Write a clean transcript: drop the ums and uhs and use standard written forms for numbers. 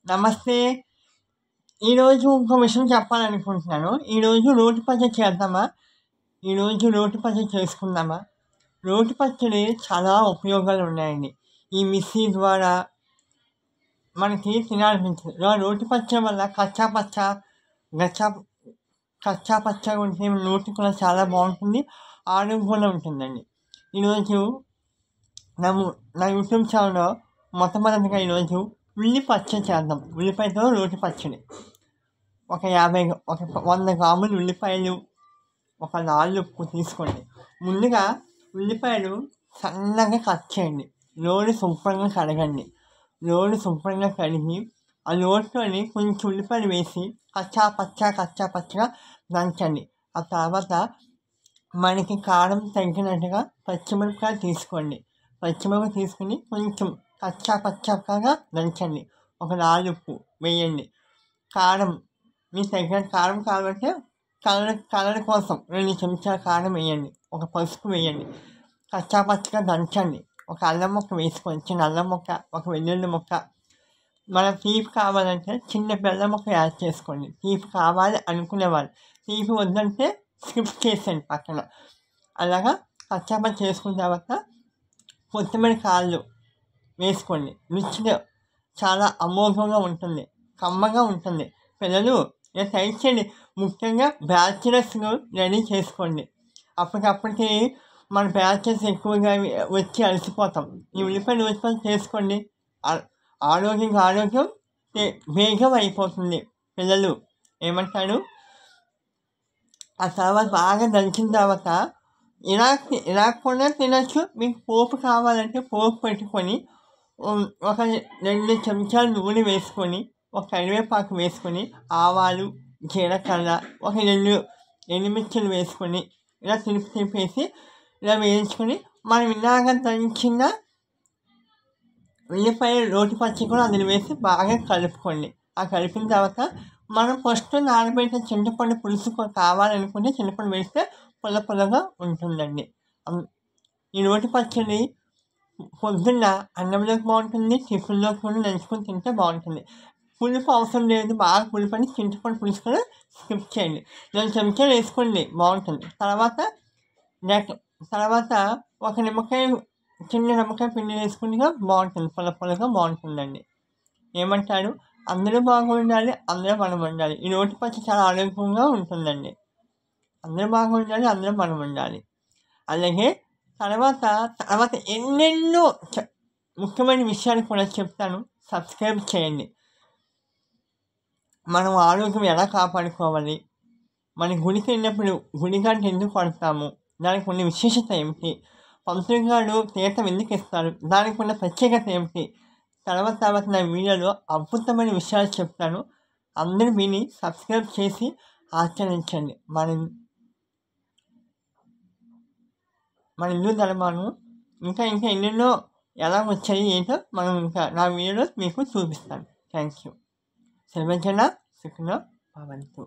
నమస్తే. ఈరోజు ఇంకో విషయం చెప్పాలనుకుంటున్నాను. ఈరోజు రోటి పచ్చడి చేద్దామా? ఈరోజు రోటి పచ్చడి చేసుకుందామా? రోటి పచ్చడి చాలా ఉపయోగాలు ఉన్నాయండి. ఈ మిక్సీ ద్వారా మనకి తినాలనిపించదు. రోటి పచ్చడి వల్ల గచ్చా కచ్చా పచ్చగా ఉంటే నోటికి కూడా చాలా బాగుంటుంది. ఆరోగ్యంగా ఉంటుందండి. ఈరోజు నా యూట్యూబ్ ఛానల్లో మొట్టమొదటిగా ఈరోజు ఉల్లి పచ్చడి చేద్దాం. ఉల్లిపాయతో రోటి పచ్చడి. ఒక 100 గ్రాములు ఉల్లిపాయలు, ఒక నాలుగు తీసుకోండి. ముందుగా ఉల్లిపాయలు సన్నగా కట్ చేయండి. రోలు శుభ్రంగా కడగండి. రోలు శుభ్రంగా కడిగి ఆ రోట్లోని కొంచెం ఉల్లిపాయలు వేసి కచ్చా పచ్చగా దంచండి. ఆ తర్వాత మనకి కారం తగ్గినట్టుగా పచ్చిమిరపకాయలు తీసుకోండి. పచ్చిమిరపకాయలు తీసుకుని కొంచెం పచ్చగా దంచండి. ఒక 4 వేయండి. కారం మీకు తగిన కారం కావాలంటే కలర్ కోసం 2 చెంచాల కారం వేయండి. ఒక పసుపు వేయండి. పచ్చగా దంచండి. ఒక అల్లం ముక్క వేసుకోండి. చిన్న అల్లం ముక్క, ఒక వెల్లుల్లి ముక్క. మనం తీపి కావాలంటే చిన్న బెల్లం ముక్క యాడ్ చేసుకోండి. తీపి కావాలి అనుకునేవాళ్ళు. తీపి వద్దంటే స్కిప్ చేసేయండి పక్కన. అలాగా పచ్చడి చేసుకున్న తర్వాత కొత్తిమీర కాళ్ళు వేసుకోండి. రుచిగా చాలా అమోఘంగా ఉంటుంది. కమ్మగా ఉంటుంది. పిల్లలు ట్రై చేయండి. ముఖ్యంగా బ్యాచిలర్స్ను రెడీ చేసుకోండి. అప్పటికప్పటికి మన బ్యాచెస్ ఎక్కువగా వచ్చి అలసిపోతాం. ఈ ఉల్లిపాయలు చేసుకోండి. ఆరోగ్యం వేగం అయిపోతుంది. పిల్లలు ఏమంటారు? ఆ తర్వాత బాగా దంచిన తర్వాత ఇలా కూడా తినచ్చు. మీకు పోపు కావాలంటే పోపు పెట్టుకొని ఒక 2 చెంచాలు నూనె వేసుకొని, ఒక కరివేపాకు వేసుకొని, ఆవాలు, జీలకర్ర, ఒక 2 ఎండుమిర్చిలు వేసుకొని ఇలా తిప్పేసి ఇలా వేయించుకొని మనం ఇలాగ దంచిన ఉల్లిపాయ రోటి పచ్చడి కూడా అందులో వేసి బాగా కలుపుకోండి. ఆ కలిపిన తర్వాత మనం ఫస్ట్ నానబెట్టిన చింతపండు పులుసు కావాలనుకుంటే చింతపండు వేస్తే పుల్లగా ఉంటుందండి. ఈ రోటి పచ్చడి పొద్దున్న అన్నంలోకి బాగుంటుంది. టిఫిన్లోకి కూడా నంచుకొని తింటే బాగుంటుంది. పులుపు అవసరం లేదు. బాగా పులుపు చింతపండు పులుసు కూడా స్కిప్ చేయండి. 2 చెంచాలు వేసుకోండి బాగుంటుంది. తర్వాత ఒక చిన్న నిమ్మకాయ పిండి వేసుకుంటే బాగుంటుంది. పుల్లగా బాగుంటుందండి. ఏమంటారు? అందరూ బాగుండాలి, అందరూ మనం ఉండాలి. ఈ రోటి పచ్చడి చాలా ఆరోగ్యంగా ఉంటుందండి. అందరూ బాగుండాలి, అందరూ మనం ఉండాలి. అలాగే తర్వాత ఎన్నెన్నో ముఖ్యమైన విషయాలు కూడా చెప్తాను. సబ్స్క్రైబ్ చేయండి. మనం ఆరోగ్యం ఎలా కాపాడుకోవాలి, మన గుడికి వెళ్ళినప్పుడు గుడిగంట ఎందుకు పడతాము, దానికి ఉన్న విశేషత ఏమిటి, పంతులు గారు తీర్థం ఎందుకు ఇస్తారు, దానికి ఉన్న ప్రత్యేకత ఏమిటి, తర్వాత నా వీడియోలో అద్భుతమైన విషయాలు చెప్తాను. అందరూ విని సబ్స్క్రైబ్ చేసి ఆచరించండి. మన హిందూ ధర్మాలు ఇంకా ఎన్నెన్నో ఎలా వచ్చాయి ఏంటో మనం ఇంకా నా వీడియోలో మీకు చూపిస్తాను. Thank you. సర్వజన సుఖినో భవంతు.